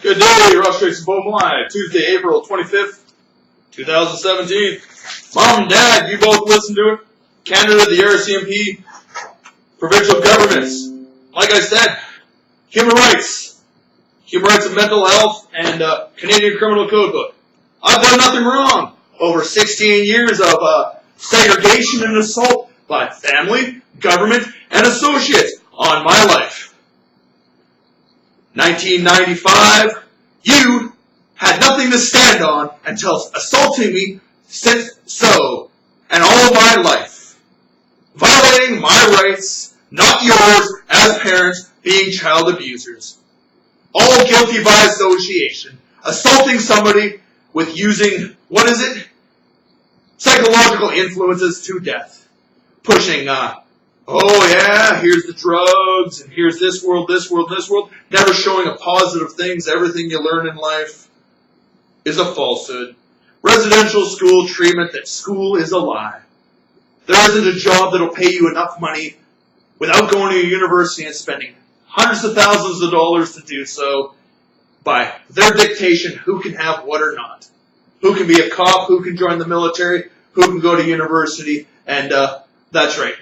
Good day, Ross Tracy Boom Live, Tuesday, April 25th, 2017. Mom and Dad, you both listen to it. Canada, the RCMP, provincial governments. Like I said, human rights and mental health, and Canadian Criminal Code book. I've done nothing wrong. Over 16 years of segregation and assault by family, government, and associates on my life. 1995, you had nothing to stand on until assaulting me since so, and all of my life. Violating my rights, not yours, as parents, being child abusers. All guilty by association. Assaulting somebody with using, psychological influences to death. Pushing, here's the drugs, and here's this world. Never showing a positive things. Everything you learn in life is a falsehood. Residential school treatment that school is a lie. There isn't a job that'll pay you enough money without going to a university and spending hundreds of thousands of dollars to do so by their dictation who can have what or not. Who can be a cop, who can join the military, who can go to university, and that's right.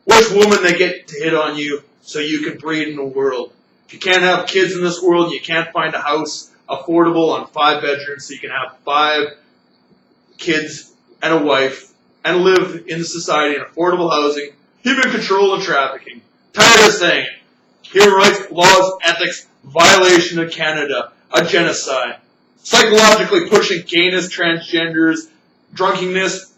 Which woman they get to hit on you so you can breed in the world. If you can't have kids in this world, you can't find a house affordable on 5 bedrooms so you can have 5 kids and a wife and live in society in affordable housing, human control and trafficking. Tired of saying it. Human rights, laws, ethics, violation of Canada, a genocide. Psychologically pushing gayness, transgenders, drunkenness,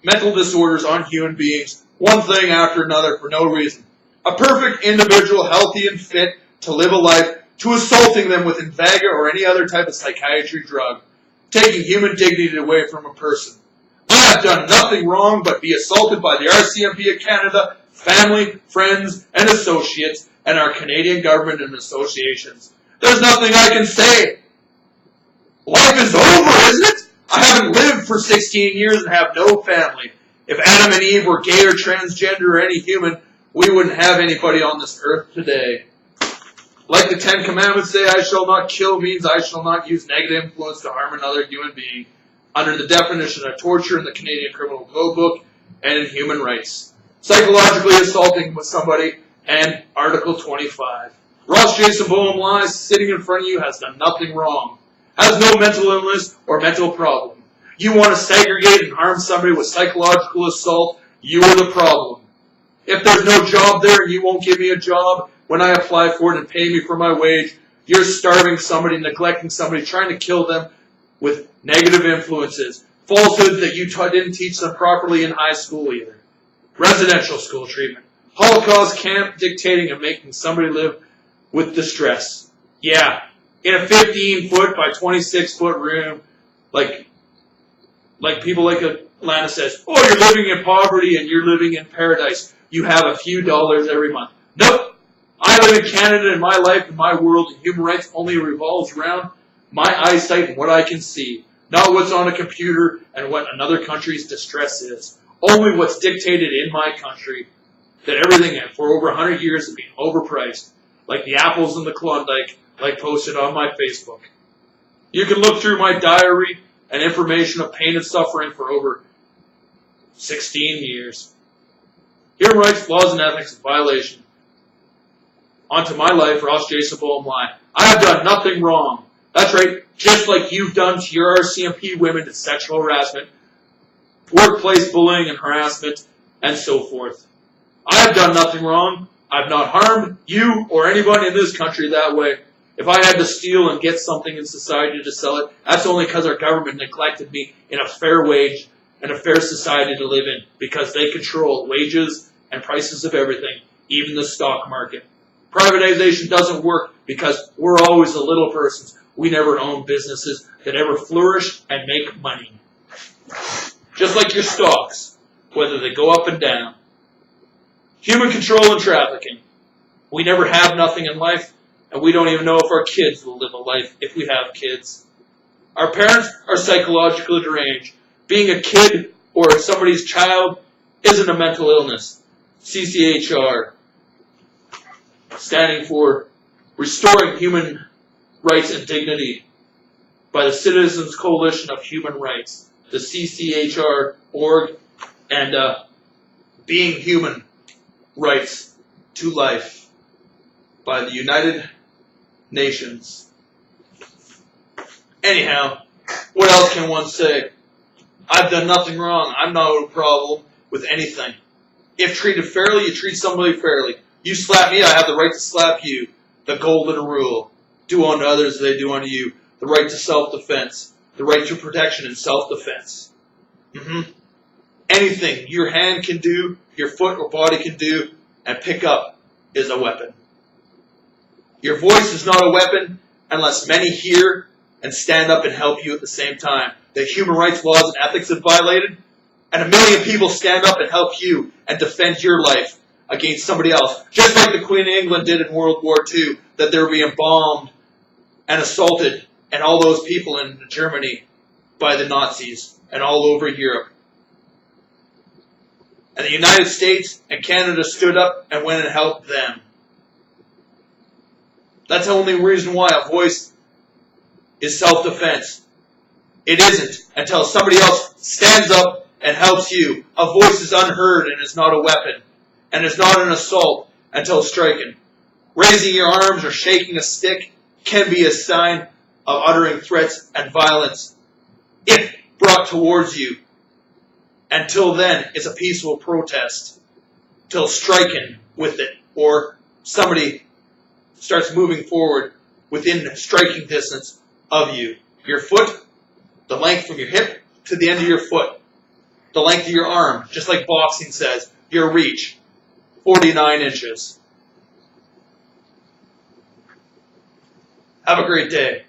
mental disorders on human beings, one thing after another for no reason. A perfect individual, healthy and fit to live a life, to assaulting them with Invega or any other type of psychiatry drug, taking human dignity away from a person. I have done nothing wrong but be assaulted by the RCMP of Canada, family, friends, and associates, and our Canadian government and associations. There's nothing I can say. Life is over, isn't it? I haven't lived for 16 years and have no family. If Adam and Eve were gay or transgender or any human, we wouldn't have anybody on this earth today. Like the 10 Commandments say, I shall not kill means I shall not use negative influence to harm another human being, under the definition of torture in the Canadian Criminal Code book and in human rights. Psychologically assaulting with somebody, and Article 25. Ross Jason Boehm lies, sitting in front of you, has done nothing wrong. Has no mental illness or mental problem. You want to segregate and harm somebody with psychological assault, you are the problem. If there's no job there and you won't give me a job when I apply for it and pay me for my wage, you're starving somebody, neglecting somebody, trying to kill them with negative influences. Falsehoods that you didn't teach them properly in high school either. Residential school treatment. Holocaust camp dictating and making somebody live with distress. Yeah, in a 15-foot by 26-foot room, like people like Atlanta says, oh, you're living in poverty and you're living in paradise. You have a few dollars every month. Nope. I live in Canada and my life and my world and human rights only revolves around my eyesight and what I can see. Not what's on a computer and what another country's distress is. Only what's dictated in my country. That everything for over 100 years has been overpriced. Like the apples in the Klondike, like posted on my Facebook. You can look through my diary and information of pain and suffering for over 16 years. Human rights, laws, and ethics in violation. Onto my life, Ross Jason Boehm lie. I have done nothing wrong. That's right, just like you've done to your RCMP women to sexual harassment, workplace bullying and harassment, and so forth. I have done nothing wrong. I've not harmed you or anyone in this country that way. If I had to steal and get something in society to sell it, that's only because our government neglected me in a fair wage and a fair society to live in, because they control wages and prices of everything, even the stock market. Privatization doesn't work because we're always the little persons. We never own businesses that ever flourish and make money. Just like your stocks, whether they go up and down. Human control and trafficking. We never have nothing in life, and we don't even know if our kids will live a life if we have kids. Our parents are psychologically deranged. Being a kid or somebody's child isn't a mental illness. CCHR, standing for Restoring Human Rights and Dignity by the Citizens Coalition of Human Rights, the CCHR.org, and Being Human, Rights to Life by the United Nations. Anyhow, what else can one say? I've done nothing wrong. I'm not a problem with anything. If treated fairly, you treat somebody fairly. You slap me, I have the right to slap you. The golden rule. Do unto others as they do unto you. The right to self-defense. The right to protection and self-defense. Anything your hand can do, your foot or body can do, and pick up is a weapon. Your voice is not a weapon unless many hear and stand up and help you at the same time. The human rights laws and ethics are violated, and a million people stand up and help you and defend your life against somebody else. Just like the Queen of England did in World War II, that they were being bombed and assaulted, and all those people in Germany by the Nazis and all over Europe. And the United States and Canada stood up and went and helped them. That's the only reason why a voice is self-defense. It isn't until somebody else stands up and helps you. A voice is unheard and is not a weapon, and is not an assault until stricken. Raising your arms or shaking a stick can be a sign of uttering threats and violence if brought towards you. Until then, it's a peaceful protest. Till striken with it, or somebody starts moving forward within striking distance of you. Your foot, the length from your hip to the end of your foot. The length of your arm, just like boxing says, your reach, 49 inches. Have a great day.